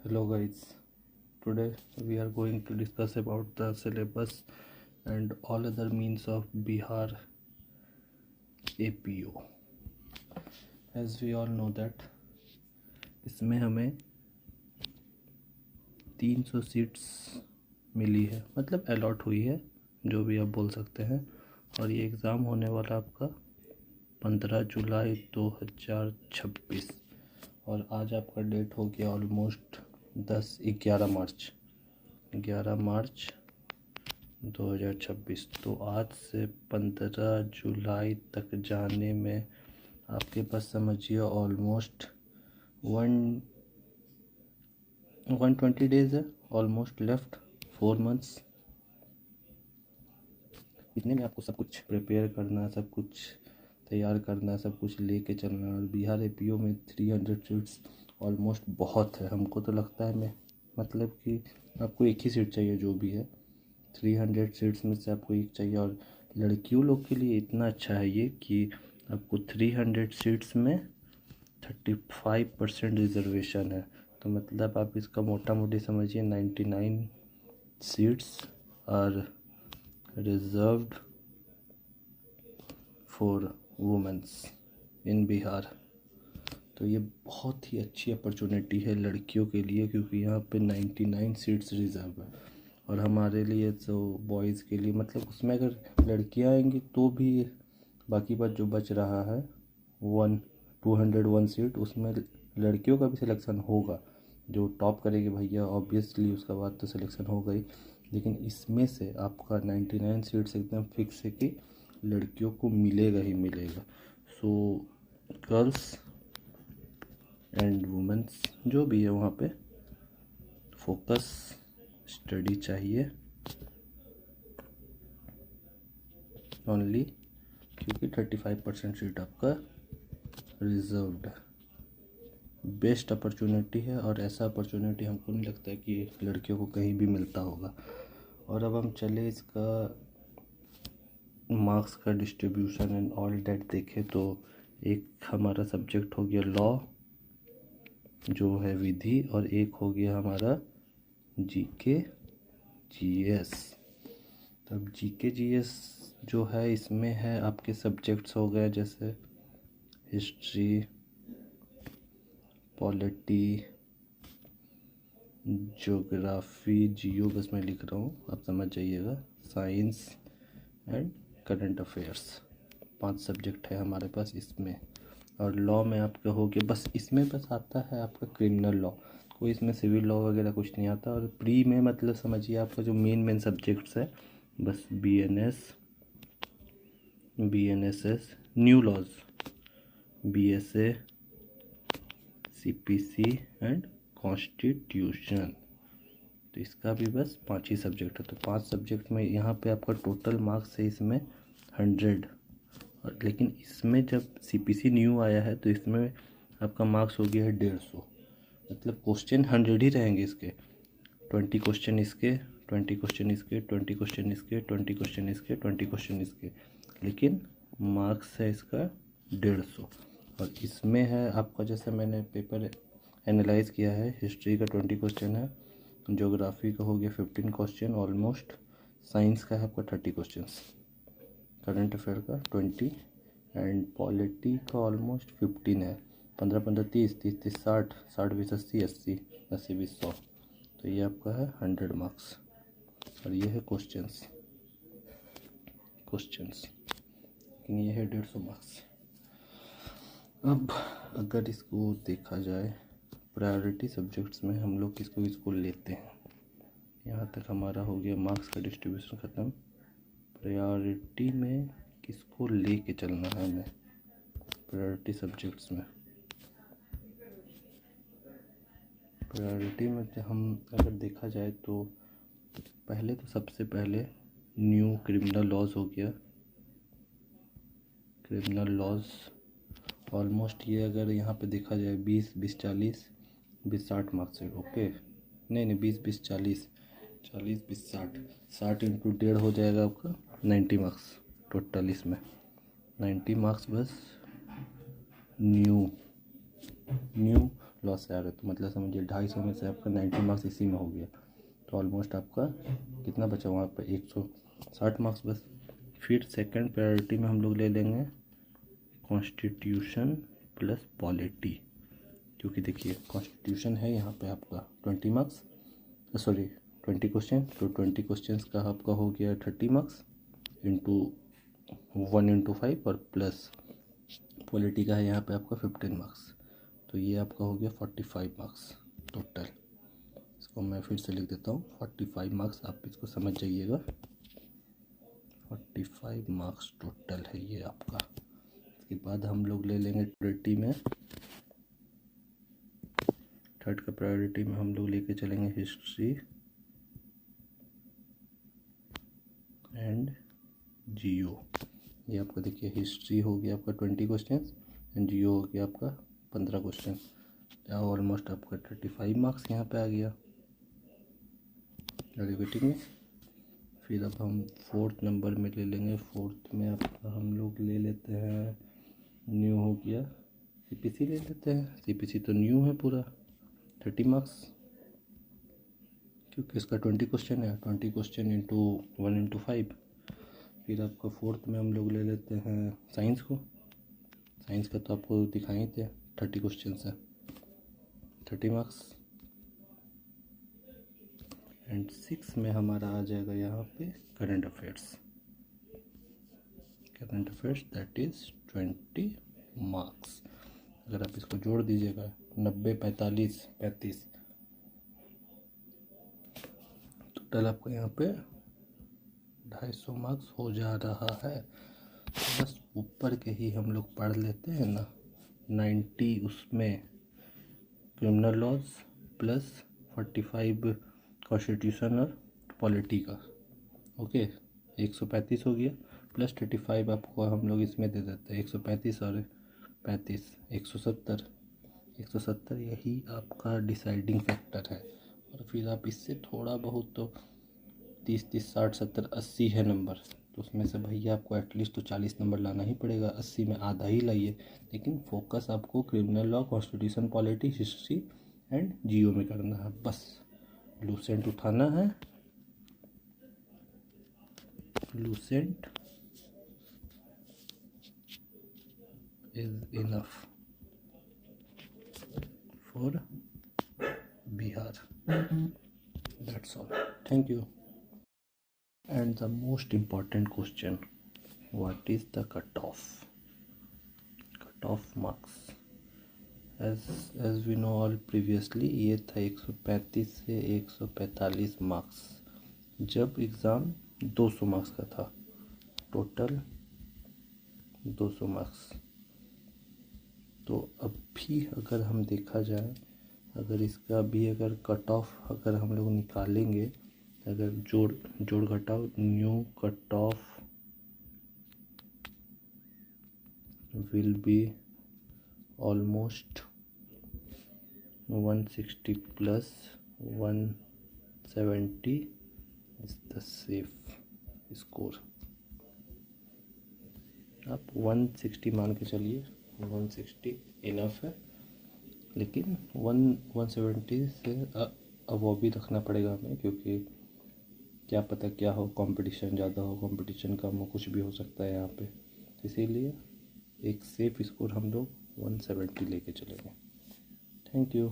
Hello guys, today we are going to discuss about the syllabus and all other means of Bihar APO. As we all know that इसमें हमें 300 seats मिली है, मतलब allot हुई है, जो भी आप बोल सकते हैं। और ये एग्ज़ाम होने वाला आपका 15 जुलाई 2026 और आज आपका डेट हो गया ऑलमोस्ट 11 मार्च 2026। तो आज से 15 जुलाई तक जाने में आपके पास समझिए ऑलमोस्ट 120 डेज़ है, ऑलमोस्ट लेफ्ट 4 मंथ्स। इतने में आपको सब कुछ प्रिपेयर करना है, सब कुछ तैयार करना है, सब कुछ लेके चलना है। और बिहार एपीओ में 300 सीट्स ऑलमोस्ट बहुत है। हमको तो लगता है मतलब कि आपको एक ही सीट चाहिए, जो भी है 300 सीट्स में से आपको एक चाहिए। और लड़कियों लोग के लिए इतना अच्छा है ये कि आपको 300 सीट्स में 35% रिजर्वेशन है। तो मतलब आप इसका मोटा मोटी समझिए 99 seats are reserved for womens in Bihar. तो ये बहुत ही अच्छी अपॉर्चुनिटी है लड़कियों के लिए, क्योंकि यहाँ पे 99 सीट्स रिजर्व है। और हमारे लिए तो बॉयज़ के लिए मतलब उसमें अगर लड़कियाँ आएंगी तो भी बाकी बात जो बच रहा है 201 सीट, उसमें लड़कियों का भी सिलेक्शन होगा। जो टॉप करेगी भैया ऑब्वियसली उसका बाद तो सिलेक्शन होगा ही, लेकिन इसमें से आपका 99 सीट्स एकदम फिक्स है कि लड़कियों को मिलेगा ही मिलेगा। सो गर्ल्स एंड वुमेन्स जो भी है वहाँ पे फोकस स्टडी चाहिए ओनली, क्योंकि 35% सीट आपका रिजर्व्ड है। बेस्ट अपॉर्चुनिटी है और ऐसा अपॉर्चुनिटी हमको नहीं लगता है कि लड़कियों को कहीं भी मिलता होगा। और अब हम चले इसका मार्क्स का डिस्ट्रीब्यूशन एंड ऑल डेट देखें तो एक हमारा सब्जेक्ट हो गया लॉ जो है विधि, और एक हो गया हमारा जीके जीएस। तब जीके जीएस जो है इसमें है आपके सब्जेक्ट्स हो गए जैसे हिस्ट्री, पॉलिटी, ज्योग्राफी, जियो बस मैं लिख रहा हूँ आप समझ जाइएगा, science and current affairs. 5 subject है हमारे पास इसमें। और लॉ में आपका हो गया बस, इसमें बस आता है आपका क्रिमिनल लॉ, कोई इसमें सिविल लॉ वगैरह कुछ नहीं आता। और प्री में मतलब समझिए आपका जो मेन सब्जेक्ट्स है बस BNSS, new laws, BSA, CPC and constitution. तो इसका भी बस 5 ही सब्जेक्ट है। तो 5 सब्जेक्ट में यहाँ पे आपका टोटल मार्क्स है इसमें 100। और लेकिन इसमें जब CPC न्यू आया है तो इसमें आपका मार्क्स हो गया है 150। मतलब क्वेश्चन 100 ही रहेंगे इसके, 20 क्वेश्चन इसके, 20 क्वेश्चन इसके, 20 क्वेश्चन इसके, 20 क्वेश्चन इसके, 20 क्वेश्चन इसके, लेकिन मार्क्स है इसका 150। और इसमें है आपका, जैसे मैंने पेपर एनालाइज किया है, हिस्ट्री का 20 क्वेश्चन है, ज्योग्राफी का हो गया 15 क्वेश्चन ऑलमोस्ट, साइंस का है आपका 30 क्वेश्चन, करंट अफेयर का 20 एंड पॉलिटी का ऑलमोस्ट 15 है। 15 15 30 30 30 60 60 20 80 80 80 20 100। तो ये आपका है 100 मार्क्स और ये है क्वेश्चंस, लेकिन ये है 150 मार्क्स। अब अगर इसको देखा जाए प्रायोरिटी सब्जेक्ट्स में हम लोग किसको लेते हैं, यहाँ तक हमारा हो गया मार्क्स का डिस्ट्रीब्यूशन ख़त्म। प्रायोरिटी में किसको लेके चलना है हमें प्रायोरिटी सब्जेक्ट्स में। प्रायोरिटी में हम अगर देखा जाए तो पहले तो सबसे पहले न्यू क्रिमिनल लॉज हो गया। क्रिमिनल लॉज ऑलमोस्ट ये अगर यहाँ पे देखा जाए 20 20 40 20 60 मार्क्स है। ओके नहीं 20 20 40 40 20 60 60 इंटू 1.5 हो जाएगा आपका 90 मार्क्स टोटल। इसमें 90 मार्क्स बस न्यू लॉस से आ रहे, तो मतलब समझिए 250 में से आपका 90 मार्क्स इसी में हो गया, तो ऑलमोस्ट आपका कितना बचा वहाँ पर 160 मार्क्स बस। फिर सेकंड प्रायोरिटी में हम लोग ले लेंगे कॉन्स्टिट्यूशन प्लस पॉलिटी, क्योंकि देखिए कॉन्स्टिट्यूशन है यहाँ पे आपका 20 मार्क्स, सॉरी 20 क्वेश्चन, तो 20 क्वेश्चन का आपका हो गया 30 मार्क्स इंटू 1 × 5 और प्लस पॉलिटी का है यहाँ पे आपका 15 मार्क्स, तो ये आपका हो गया 45 मार्क्स टोटल। इसको मैं फिर से लिख देता हूँ 45 मार्क्स, आप इसको समझ जाइएगा, 45 मार्क्स टोटल है ये आपका। इसके बाद हम लोग ले लेंगे प्रायोरिटी में, थर्ड का प्रायोरिटी में हम लोग लेके चलेंगे हिस्ट्री एंड जियो। ये आपका देखिए हिस्ट्री हो गया आपका 20 क्वेश्चन एंड जियो हो गया आपका 15 क्वेश्चन, ऑलमोस्ट आपका 35 मार्क्स यहाँ पे आ गया एलिवेटिंग में। फिर अब हम फोर्थ नंबर में ले लेंगे, फोर्थ में आपका हम लोग ले लेते हैं, न्यू हो गया, सीपीसी ले लेते हैं, सीपीसी तो न्यू है पूरा 30 मार्क्स, क्योंकि इसका 20 क्वेश्चन है, 20 क्वेश्चन इंटू 1 × 5। फिर आपका फोर्थ में हम लोग ले लेते हैं साइंस को, साइंस का तो आपको दिखाए थे 30 क्वेश्चन है 30 मार्क्स। एंड 6 में हमारा आ जाएगा यहाँ पे current affairs, current affairs that is 20 marks. अगर आप इसको जोड़ दीजिएगा 90, 45, 35, टोटल आपको यहाँ पे 250 मार्क्स हो जा रहा है। बस ऊपर के ही हम लोग पढ़ लेते हैं ना, 90 उसमें क्रिमिनल लॉज प्लस 45 कॉन्स्टिट्यूशन और पॉलिटी का, ओके 135 हो गया, प्लस 35 आपको हम लोग इसमें दे देते हैं 135 और 35 170 यही आपका डिसाइडिंग फैक्टर है। और फिर आप इससे थोड़ा बहुत तो 30, 60, 70, 80 है नंबर, तो उसमें से भैया आपको एटलीस्ट तो 40 नंबर लाना ही पड़ेगा, 80 में आधा ही लाइए, लेकिन फोकस आपको criminal law, constitution, polity, history and geo में करना है। बस लूसेंट उठाना है, Lucent is enough for Bihar, that's all, thank you. And the most important question, what is the cutoff? Cutoff marks, as we know all previously, ये था 135 से 145 marks, जब एग्ज़ाम 200 मार्क्स का था, टोटल 200 मार्क्स। तो अब भी अगर हम देखा जाए, अगर इसका भी अगर कट ऑफ अगर हम लोग निकालेंगे, अगर जोड़ घटाओ, new cut off will be almost 160 plus 170 is the safe score. आप 160 मान के चलिए, 160 इनफ है, लेकिन 170 से अब वो भी रखना पड़ेगा हमें, क्योंकि क्या पता क्या हो, कंपटीशन ज़्यादा हो, कंपटीशन कम हो, कुछ भी हो सकता है यहाँ पे, तो इसीलिए एक सेफ स्कोर हम लोग 170 लेके चलेंगे। Thank you.